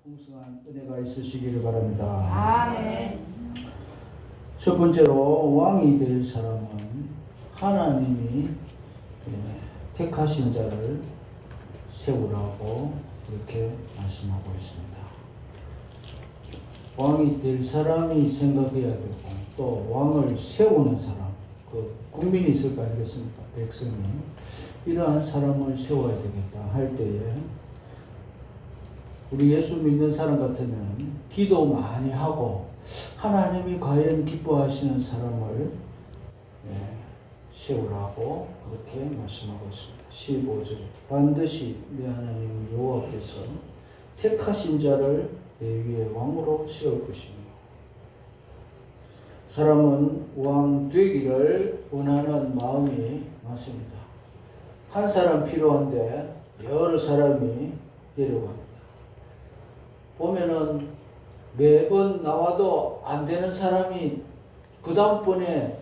풍성한 은혜가 있으시기를 바랍니다. 아멘. 첫 번째로 왕이 될 사람은 하나님이 택하신 자를 세우라고 그렇게 말씀하고 있습니다. 왕이 될 사람이 생각해야 되고 또 왕을 세우는 사람, 그 국민이 있을 거 아니겠습니까? 백성이 이러한 사람을 세워야 되겠다 할 때에 우리 예수 믿는 사람 같으면 기도 많이 하고 하나님이 과연 기뻐하시는 사람을 세우라고 그렇게 말씀하고 있습니다. 15절에 반드시 내 하나님 여호와께서 택하신 자를 내 위에 왕으로 세울 것이며, 사람은 왕 되기를 원하는 마음이 많습니다. 한 사람 필요한데 여러 사람이 내려갑니다. 보면은 매번 나와도 안 되는 사람이 그 다음번에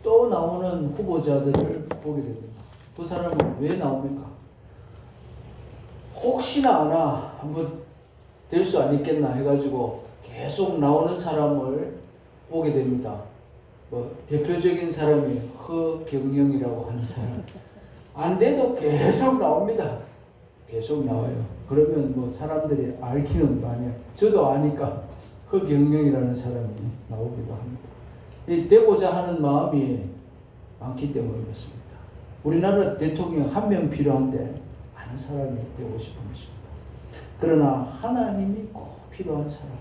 또 나오는 후보자들을 보게 됩니다. 그 사람은 왜 나옵니까? 혹시나 하나 한번 될 수 아니겠나 해가지고 계속 나오는 사람을 보게 됩니다. 대표적인 사람이 허경영이라고 하는 사람. 안 돼도 계속 나옵니다. 계속 나와요. 그러면 사람들이 알기는 많이, 저도 아니까 허경영이라는 사람이 나오기도 합니다. 이 되고자 하는 마음이 많기 때문에 그렇습니다. 우리나라 대통령 한 명 필요한데 많은 사람이 되고 싶은 것입니다. 그러나 하나님이 꼭 필요한 사람,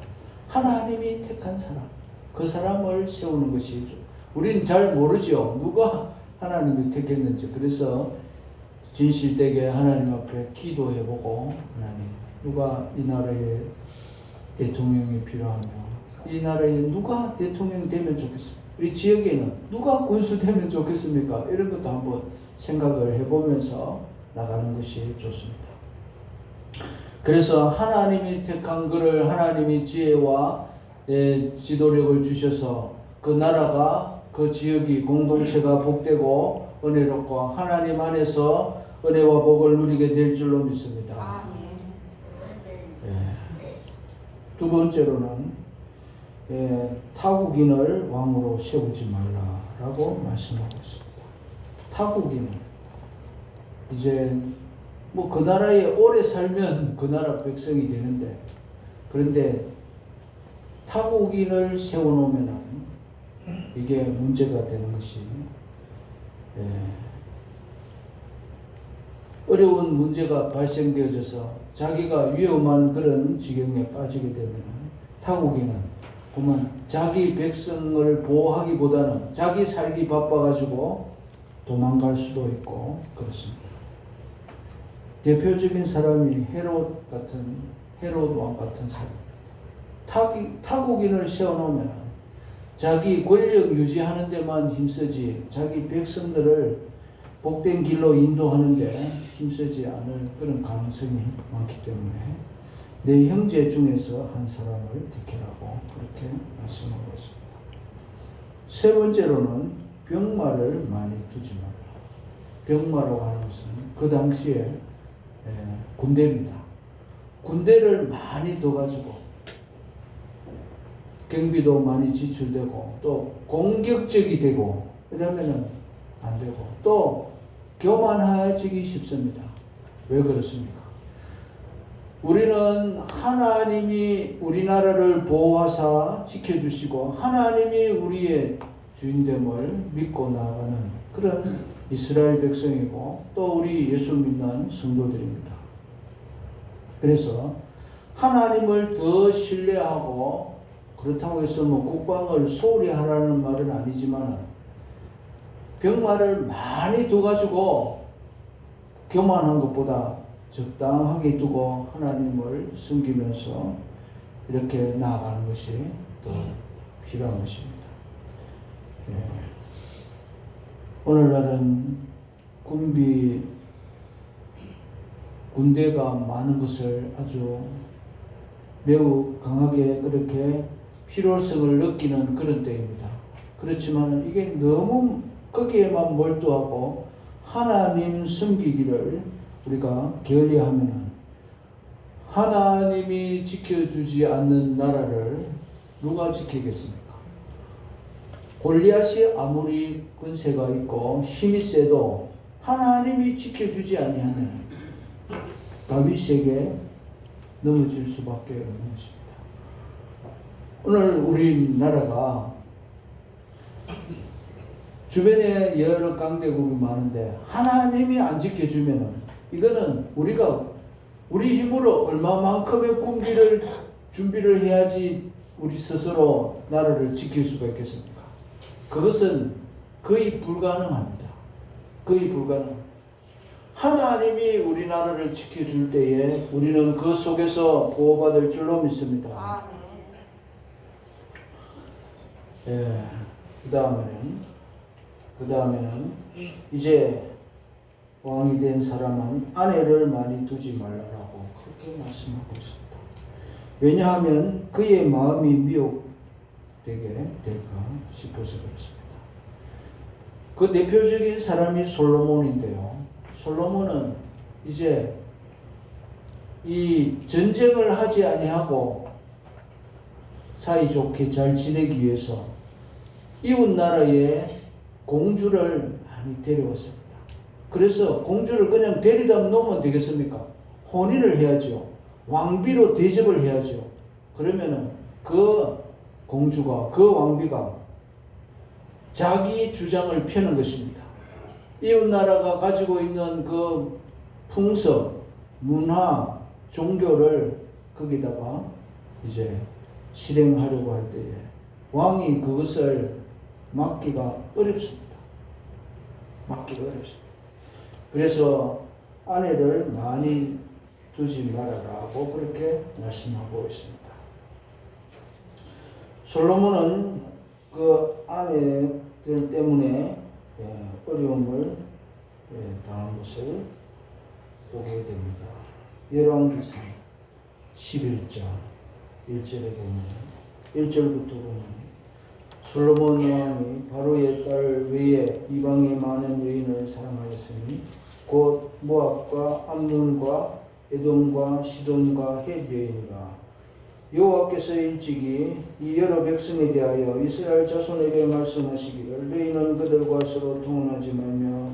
하나님이 택한 사람, 그 사람을 세우는 것이죠. 우리는 잘 모르죠. 누가 하나님이 택했는지. 그래서 진실되게 하나님 앞에 기도해보고, 하나님, 누가 이 나라에 대통령이 필요하며, 이 나라에 누가 대통령이 되면 좋겠습니까? 우리 지역에는 누가 군수 되면 좋겠습니까? 이런 것도 한번 생각을 해보면서 나가는 것이 좋습니다. 그래서 하나님이 택한 그를 하나님이 지혜와 지도력을 주셔서 그 나라가, 그 지역이, 공동체가 복되고 은혜롭고 하나님 안에서 은혜와 복을 누리게 될 줄로 믿습니다. 두 번째로는 타국인을 왕으로 세우지 말라라고 말씀하고 있습니다. 타국인은 이제 그 나라에 오래 살면 그 나라 백성이 되는데, 그런데 타국인을 세워놓으면 이게 문제가 되는 것이, 어려운 문제가 발생되어져서 자기가 위험한 그런 지경에 빠지게 되면 타국인은 그만 자기 백성을 보호하기보다는 자기 살기 바빠가지고 도망갈 수도 있고 그렇습니다. 대표적인 사람이 헤롯 왕 같은 사람. 타국인을 세워놓으면 자기 권력 유지하는 데만 힘쓰지 자기 백성들을 복된 길로 인도하는데 힘쓰지 않을 그런 가능성이 많기 때문에 내 형제 중에서 한 사람을 택하라고 그렇게 말씀하고 있습니다. 세 번째로는 병마를 많이 두지 말라. 병마라고 하는 것은 그 당시에 군대입니다. 군대를 많이 둬가지고 경비도 많이 지출되고 또 공격적이 되고 이러면은 안 되고 또 교만해지기 쉽습니다. 왜 그렇습니까? 우리는 하나님이 우리나라를 보호하사 지켜주시고 하나님이 우리의 주인됨을 믿고 나아가는 그런 이스라엘 백성이고 또 우리 예수 믿는 성도들입니다. 그래서 하나님을 더 신뢰하고, 그렇다고 해서 국방을 소홀히 하라는 말은 아니지만 병마를 많이 둬가지고 교만한 것보다 적당하게 두고 하나님을 섬기면서 이렇게 나아가는 것이 더 필요한 것입니다. 오늘날은 군대가 많은 것을 아주 매우 강하게 그렇게 필요성을 느끼는 그런 때입니다. 그렇지만 이게 너무 거기에만 몰두하고 하나님 섬기기를 우리가 게을리하면은 하나님이 지켜주지 않는 나라를 누가 지키겠습니까? 골리앗이 아무리 근세가 있고 힘이 세도 하나님이 지켜주지 아니하면 다윗에게 넘어질 수밖에 없는 것입니다. 오늘 우리나라가 주변에 여러 강대국이 많은데 하나님이 안 지켜주면은 이거는 우리가 우리 힘으로 얼마만큼의 군비를 준비를 해야지 우리 스스로 나라를 지킬 수가 있겠습니까? 그것은 거의 불가능합니다. 거의 불가능. 하나님이 우리나라를 지켜줄 때에 우리는 그 속에서 보호받을 줄로 믿습니다. 예, 그 다음에는 이제 왕이 된 사람은 아내를 많이 두지 말라라고 그렇게 말씀하고 있습니다. 왜냐하면 그의 마음이 미혹되게 될까 싶어서 그렇습니다. 그 대표적인 사람이 솔로몬인데요. 솔로몬은 이제 이 전쟁을 하지 아니하고 사이좋게 잘 지내기 위해서 이웃 나라에 공주를 많이 데려왔습니다. 그래서 공주를 그냥 데리다 놓으면 되겠습니까? 혼인을 해야죠. 왕비로 대접을 해야죠. 그러면은 그 공주가, 그 왕비가 자기 주장을 펴는 것입니다. 이웃 나라가 가지고 있는 그 풍습, 문화, 종교를 거기다가 이제 실행하려고 할 때에 왕이 그것을 막기가 어렵습니다. 막기가 어렵습니다. 그래서 아내를 많이 두지 말아라고 그렇게 말씀하고 있습니다. 솔로몬은 그 아내들 때문에 어려움을 당한 것을 보게 됩니다. 열왕기상 11장 1절에 보면 1절부터 보면 솔로몬 왕이 바로의 딸 외에 이방의 많은 여인을 사랑하였으니 곧 모압과 암몬과 에돔과 시돈과 헷 여인과 여호와께서 일찍이 이 여러 백성에 대하여 이스라엘 자손에게 말씀하시기를 너희는 그들과 서로 통혼하지 말며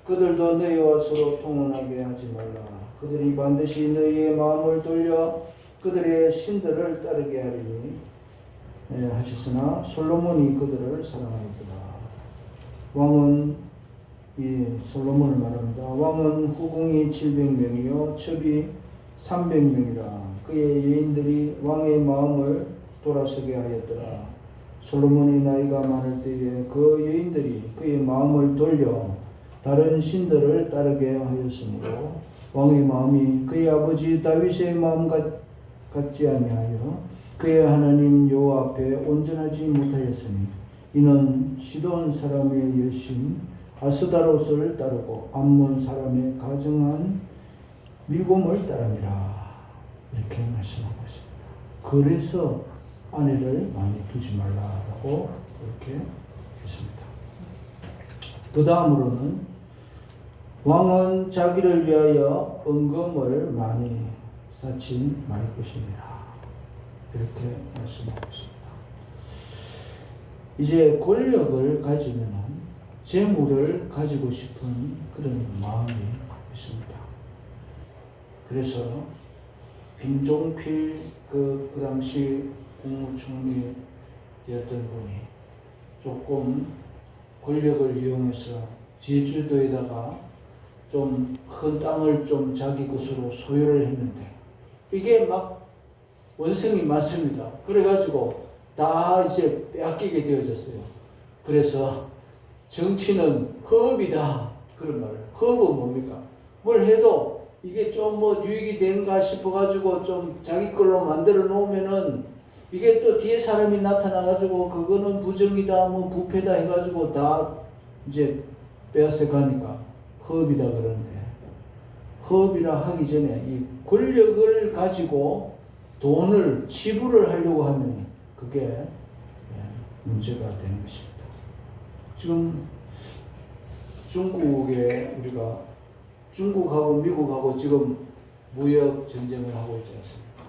그들도 너희와 서로 통혼하게 하지 말라. 그들이 반드시 너희의 마음을 돌려 그들의 신들을 따르게 하리니 하셨으나 솔로몬이 그들을 사랑하였더라. 왕은 이 솔로몬을 말합니다. 왕은 후궁이 700명이요 첩이 300명이라. 그의 여인들이 왕의 마음을 돌아서게 하였더라. 솔로몬이 나이가 많을 때에 그 여인들이 그의 마음을 돌려 다른 신들을 따르게 하였으므로 왕의 마음이 그의 아버지 다윗의 마음 같지 아니하여 그의 하나님 여호와 앞에 온전하지 못하였으니 이는 시돈 사람의 여신 아스다롯을 따르고 암몬 사람의 가증한 밀곰을 따릅니다. 이렇게 말씀하고 있습니다. 그래서 아내를 많이 두지 말라라고 이렇게 했습니다. 그 다음으로는 왕은 자기를 위하여 은금을 많이 쌓지 말 것입니다. 이렇게 말씀하고 있습니다. 이제 권력을 가지면 재물을 가지고 싶은 그런 마음이 있습니다. 그래서 빈종필 그 당시 국무총리였던 분이 조금 권력을 이용해서 제주도에다가 좀 큰 땅을 좀 자기 것으로 소유를 했는데 이게 막 원성이 많습니다. 그래가지고 다 이제 빼앗기게 되어졌어요. 그래서 정치는 허업이다 그런 말을. 허업은 뭡니까? 뭘 해도 이게 좀 뭐 유익이 되는가 싶어가지고 좀 자기 걸로 만들어 놓으면은 이게 또 뒤에 사람이 나타나가지고 그거는 부정이다 뭐 부패다 해가지고 다 이제 빼앗아 가니까 허업이다 그러는데 허업이라 하기 전에 이 권력을 가지고 돈을 지불을 하려고 하면 그게 문제가 되는 것입니다. 지금 중국에 우리가 중국하고 미국하고 지금 무역 전쟁을 하고 있지 않습니까?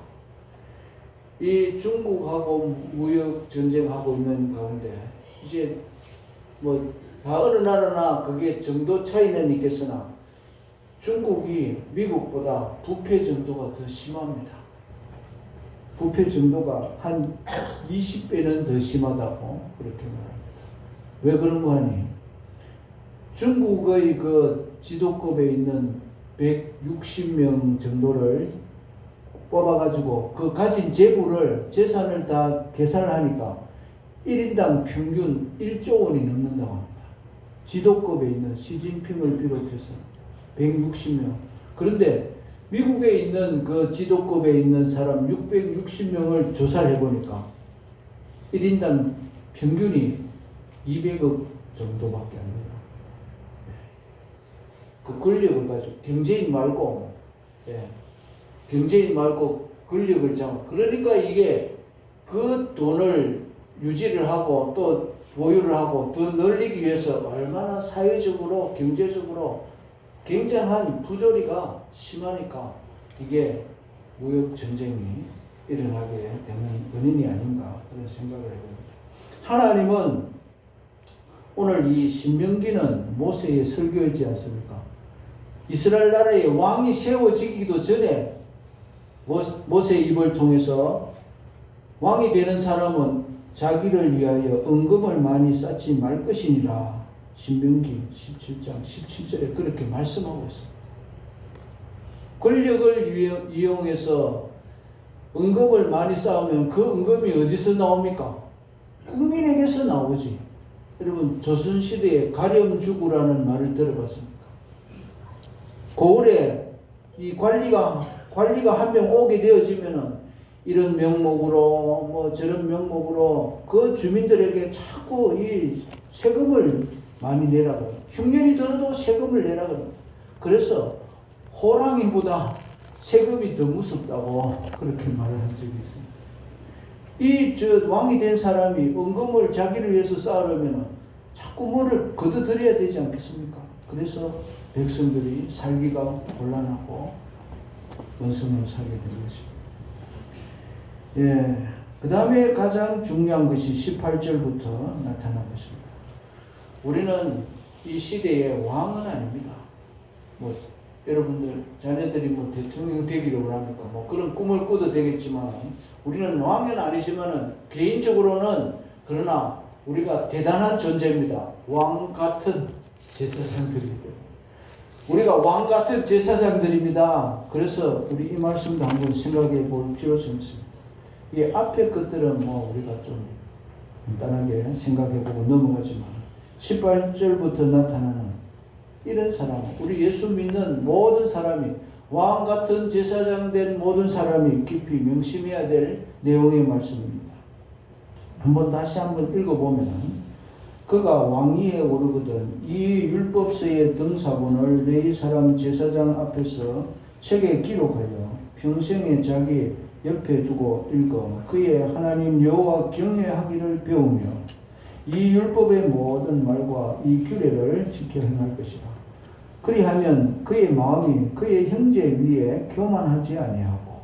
이 중국하고 무역 전쟁하고 있는 가운데 이제 뭐 다 어느 나라나 그게 정도 차이는 있겠으나 중국이 미국보다 부패 정도가 더 심합니다. 부패 정도가 한 20배는 더 심하다고 그렇게 말합니다. 왜 그런 거 하니? 중국의 그 지도급에 있는 160명 정도를 뽑아가지고 그 가진 재산을 다 계산을 하니까 1인당 평균 1조 원이 넘는다고 합니다. 지도급에 있는 시진핑을 비롯해서 160명. 그런데 미국에 있는 그 지도급에 있는 사람 660명을 조사를 해보니까 1인당 평균이 200억 정도밖에 안 돼요. 그 권력을 가지고 경제인 말고 경제인 말고 권력을 잡아. 그러니까 이게 그 돈을 유지를 하고 또 보유를 하고 더 늘리기 위해서 얼마나 사회적으로 경제적으로 굉장한 부조리가 심하니까 이게 무역 전쟁이 일어나게 되는 원인이 아닌가 그런 생각을 해봅니다. 하나님은 오늘 이 신명기는 모세의 설교이지 않습니까? 이스라엘 나라의 왕이 세워지기도 전에 모세의 입을 통해서 왕이 되는 사람은 자기를 위하여 은금을 많이 쌓지 말 것이니라. 신명기 17장 17절에 그렇게 말씀하고 있습니다. 권력을 이용해서 은금을 많이 쌓으면 그 은금이 어디서 나옵니까? 국민에게서 나오지. 여러분 조선시대에 가렴주구라는 말을 들어봤습니까? 고을에 이 관리가 한 명 오게 되어지면은 이런 명목으로 뭐 저런 명목으로 그 주민들에게 자꾸 이 세금을 많이 내라고, 흉년이 들어도 세금을 내라고. 그래서 호랑이보다 세금이 더 무섭다고 그렇게 말을 한 적이 있습니다. 왕이 된 사람이 은금을 자기를 위해서 쌓으려면 자꾸 뭐를 거둬들여야 되지 않겠습니까? 그래서 백성들이 살기가 곤란하고 원성을 사게 된 것입니다. 그 다음에 가장 중요한 것이 18절부터 나타나고 있습니다. 우리는 이 시대의 왕은 아닙니다. 뭐 여러분들 자녀들이 뭐 대통령 되기를 원합니까? 뭐 그런 꿈을 꿔도 되겠지만 우리는 왕은 아니지만은 개인적으로는 그러나 우리가 대단한 존재입니다. 왕 같은 제사장들입니다. 우리가 왕 같은 제사장들입니다. 그래서 우리 이 말씀도 한번 생각해 볼 필요성이 있습니다. 이 앞에 것들은 뭐 우리가 좀 간단하게 생각해 보고 넘어가지만 18절부터 나타나는 이런 사람, 우리 예수 믿는 모든 사람이 왕 같은 제사장 된 모든 사람이 깊이 명심해야 될 내용의 말씀입니다. 다시 한번 읽어보면 그가 왕위에 오르거든 이 율법서의 등사본을 레위 사람 제사장 앞에서 책에 기록하여 평생에 자기 옆에 두고 읽어 그의 하나님 여호와 경외하기를 배우며 이 율법의 모든 말과 이 규례를 지켜 행할 것이라. 그리하면 그의 마음이 그의 형제 위에 교만하지 아니하고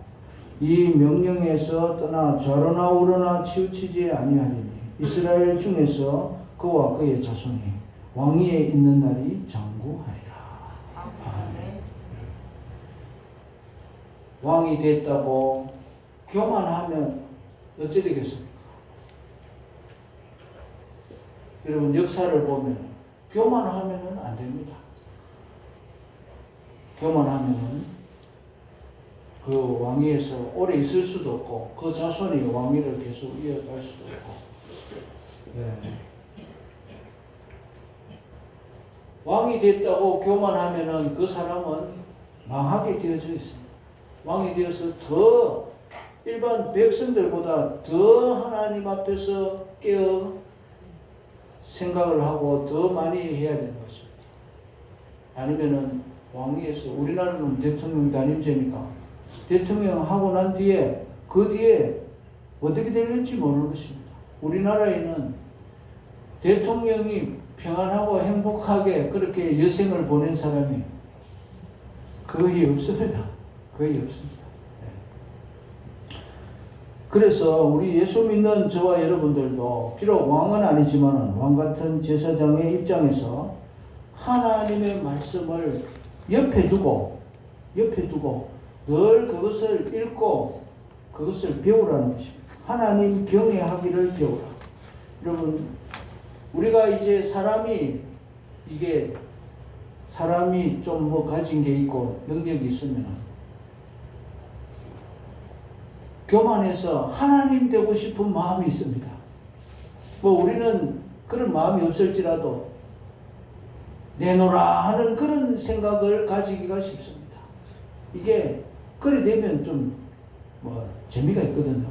이 명령에서 떠나 좌로나 우로나 치우치지 아니하리니 이스라엘 중에서 그와 그의 자손이 왕위에 있는 날이 장구하리라. 아멘. 왕이 됐다고 교만하면 어찌 되겠습니까? 여러분 역사를 보면 교만하면은 안 됩니다. 교만하면은 그 왕위에서 오래 있을 수도 없고 그 자손이 왕위를 계속 이어갈 수도 없고 왕이 됐다고 교만하면은 그 사람은 망하게 되어져 있습니다. 왕이 되어서 더 일반 백성들보다 더 하나님 앞에서 깨어 생각을 하고 더 많이 해야 되는 것입니다. 아니면은 왕위에서 우리나라는 대통령 단임제니까 대통령 하고 난 뒤에 그 뒤에 어떻게 될지 모르는 것입니다. 우리나라에는 대통령이 평안하고 행복하게 그렇게 여생을 보낸 사람이 거의 없습니다. 거의 없습니다. 그래서 우리 예수 믿는 저와 여러분들도 비록 왕은 아니지만 왕 같은 제사장의 입장에서 하나님의 말씀을 옆에 두고 늘 그것을 읽고 그것을 배우라는 것입니다. 하나님 경외하기를 배우라. 여러분, 우리가 이제 사람이 좀 뭐 가진 게 있고 능력이 있으면 교만해서 하나님 되고 싶은 마음이 있습니다. 뭐 우리는 그런 마음이 없을지라도 내놓으라 하는 그런 생각을 가지기가 쉽습니다. 이게 그래 되면 좀 뭐 재미가 있거든요.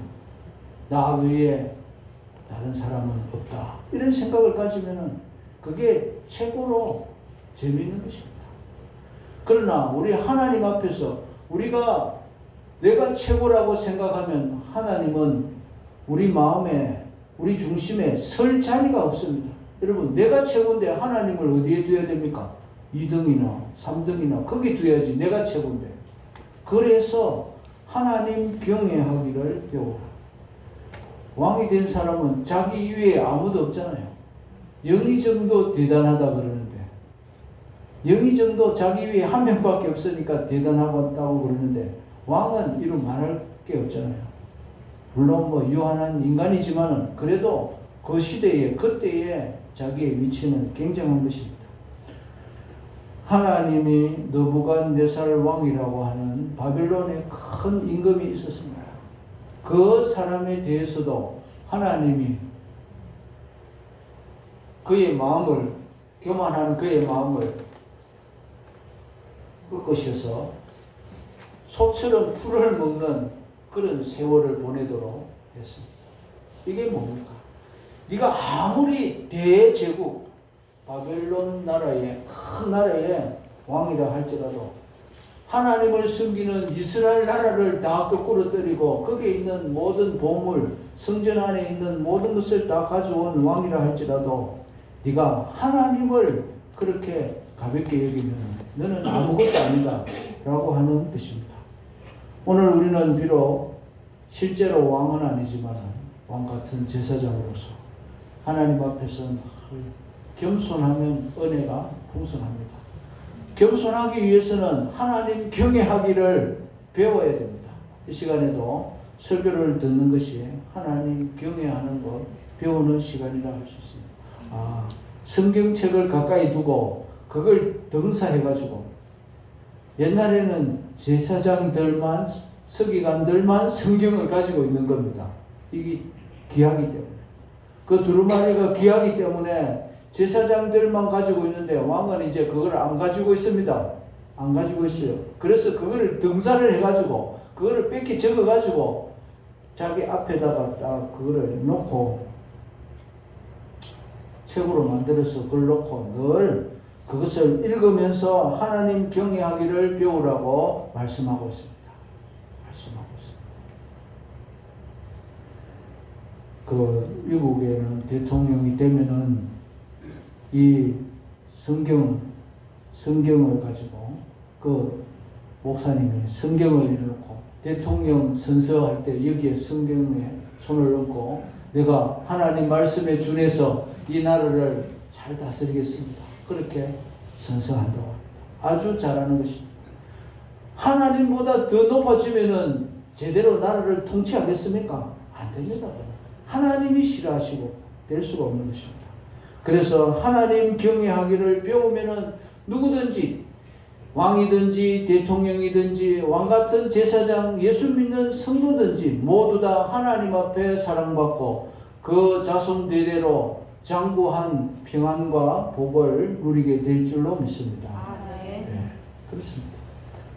나 외에 다른 사람은 없다. 이런 생각을 가지면은 그게 최고로 재미있는 것입니다. 그러나 우리 하나님 앞에서 내가 최고라고 생각하면 하나님은 우리 마음에, 우리 중심에 설 자리가 없습니다. 여러분, 내가 최고인데 하나님을 어디에 두어야 됩니까? 2등이나 3등이나 거기 두어야지. 내가 최고인데. 그래서 하나님 경외하기를 배우라. 왕이 된 사람은 자기 위에 아무도 없잖아요. 영의 정도 대단하다 그러는데, 영의 정도 자기 위에 한 명밖에 없으니까 대단하다고 그러는데, 왕은 이런 말할 게 없잖아요. 물론 뭐 유한한 인간이지만은 그래도 그 시대에, 그때의 자기의 위치는 굉장한 것입니다. 하나님이 느부갓네살 왕이라고 하는 바벨론에 큰 임금이 있었습니다. 그 사람에 대해서도 하나님이 교만한 그의 마음을 꺾으셔서 소처럼 풀을 먹는 그런 세월을 보내도록 했습니다. 이게 뭡니까? 네가 아무리 대제국 바벨론 나라의 큰 나라의 왕이라 할지라도 하나님을 섬기는 이스라엘 나라를 다 거꾸로 때리고 거기에 있는 모든 보물, 성전 안에 있는 모든 것을 다 가져온 왕이라 할지라도 네가 하나님을 그렇게 가볍게 여기면 너는 아무것도 아니다 라고 하는 것입니다. 오늘 우리는 비록 실제로 왕은 아니지만 왕 같은 제사장으로서 하나님 앞에서 겸손하면 은혜가 풍성합니다. 겸손하기 위해서는 하나님 경외하기를 배워야 됩니다. 이 시간에도 설교를 듣는 것이 하나님 경외하는 것 배우는 시간이라 할 수 있습니다. 성경책을 가까이 두고 그걸 등사해가지고 옛날에는 제사장들만, 서기관들만 성경을 가지고 있는 겁니다. 이게 귀하기 때문에. 그 두루마리가 귀하기 때문에 제사장들만 가지고 있는데 왕은 이제 그걸 안 가지고 있습니다. 안 가지고 있어요. 그래서 그거를 등사를 해가지고 그거를 뺏기 적어가지고 자기 앞에다가 딱 그거를 놓고 책으로 만들어서 그걸 놓고 늘 그것을 읽으면서 하나님 경외하기를 배우라고 말씀하고 있습니다. 그 미국에는 대통령이 되면은 이 성경을 가지고 그 목사님이 성경을 이뤄놓고 대통령 선서할 때 여기에 성경에 손을 얹고 내가 하나님 말씀에 준해서 이 나라를 잘 다스리겠습니다. 그렇게 선서한다고 합니다. 아주 잘하는 것입니다. 하나님보다 더 높아지면은 제대로 나라를 통치하겠습니까? 안 됩니다. 하나님이 싫어하시고 될 수가 없는 것입니다. 그래서 하나님 경외하기를 배우면은 누구든지 왕이든지 대통령이든지 왕같은 제사장, 예수 믿는 성도든지 모두 다 하나님 앞에 사랑받고 그 자손 대대로 장구한 평안과 복을 누리게 될 줄로 믿습니다. 네, 그렇습니다.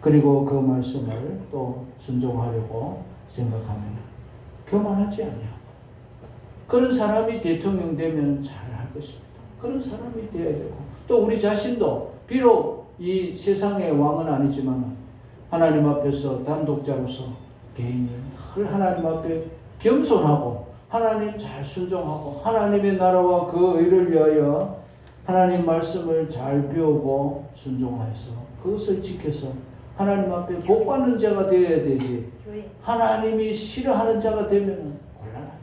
그리고 그 말씀을 또 순종하려고 생각하면 교만하지 않냐. 그런 사람이 대통령 되면 잘할 것입니다. 그런 사람이 되어야 되고 또 우리 자신도 비록 이 세상의 왕은 아니지만 하나님 앞에서 단독자로서 개인이 늘 하나님 앞에 겸손하고 하나님 잘 순종하고 하나님의 나라와 그 의를 위하여 하나님 말씀을 잘 배우고 순종해서 그것을 지켜서 하나님 앞에 복 받는 자가 되어야 되지. 하나님이 싫어하는 자가 되면 곤란합니다.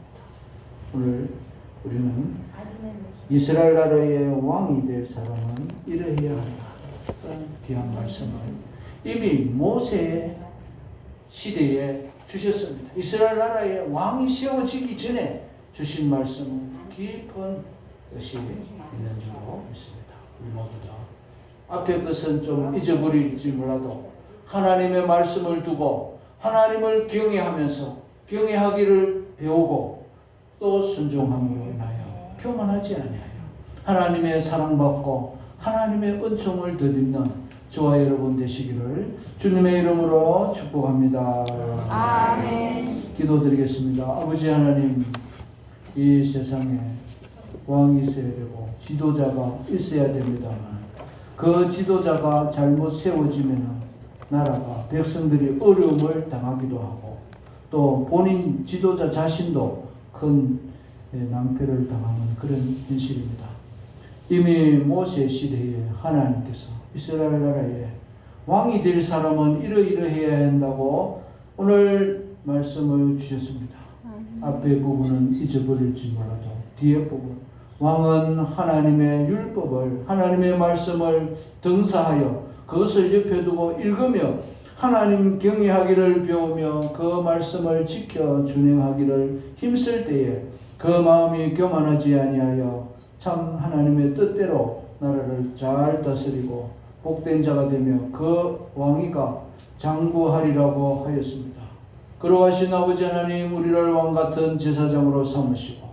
오늘 우리는 이스라엘 나라의 왕이 될 사람은 이러해야 한다. 귀한 말씀을 이미 모세 시대에 주셨습니다. 이스라엘 나라의 왕이 세워지기 전에 주신 말씀은 깊은 뜻이 있는 줄로 믿습니다. 우리 모두 다 앞에 것은 좀 잊어버릴지 몰라도 하나님의 말씀을 두고 하나님을 경외하면서 경외하기를 배우고 또 순종함으로 인하여 교만하지 아니하여 하나님의 사랑받고 하나님의 은총을 덧입는 저와 여러분 되시기를 주님의 이름으로 축복합니다. 아멘. 기도드리겠습니다. 아버지 하나님, 이 세상에 왕이 있어야 되고 지도자가 있어야 됩니다만 그 지도자가 잘못 세워지면 나라가 백성들이 어려움을 당하기도 하고 또 본인 지도자 자신도 큰 낭패를 당하는 그런 현실입니다. 이미 모세 시대에 하나님께서 이스라엘 나라에 왕이 될 사람은 이러이러해야 한다고 오늘 말씀을 주셨습니다. 앞에 부분은 잊어버릴지 몰라도 뒤에 부분 왕은 하나님의 율법을 하나님의 말씀을 등사하여 그것을 옆에 두고 읽으며 하나님 경외하기를 배우며 그 말씀을 지켜 준행하기를 힘쓸 때에 그 마음이 교만하지 아니하여 참 하나님의 뜻대로 나라를 잘 다스리고 복된 자가 되며 그 왕위가 장구하리라고 하였습니다. 그러하신 아버지 하나님, 우리를 왕같은 제사장으로 삼으시고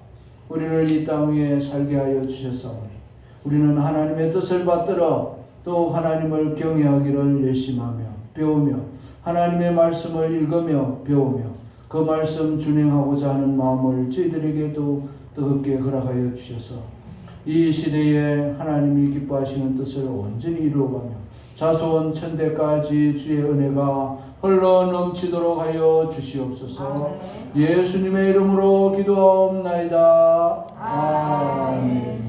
우리를 이 땅 위에 살게 하여 주셨사오니 우리는 하나님의 뜻을 받들어 또 하나님을 경외하기를 열심하며 배우며 하나님의 말씀을 읽으며 배우며 그 말씀 준행하고자 하는 마음을 저희들에게도 뜨겁게 허락하여 주셔서 이 시대에 하나님이 기뻐하시는 뜻을 온전히 이루어가며 자손 천대까지 주의 은혜가 흘러 넘치도록 하여 주시옵소서. 예수님의 이름으로 기도하옵나이다. 아멘.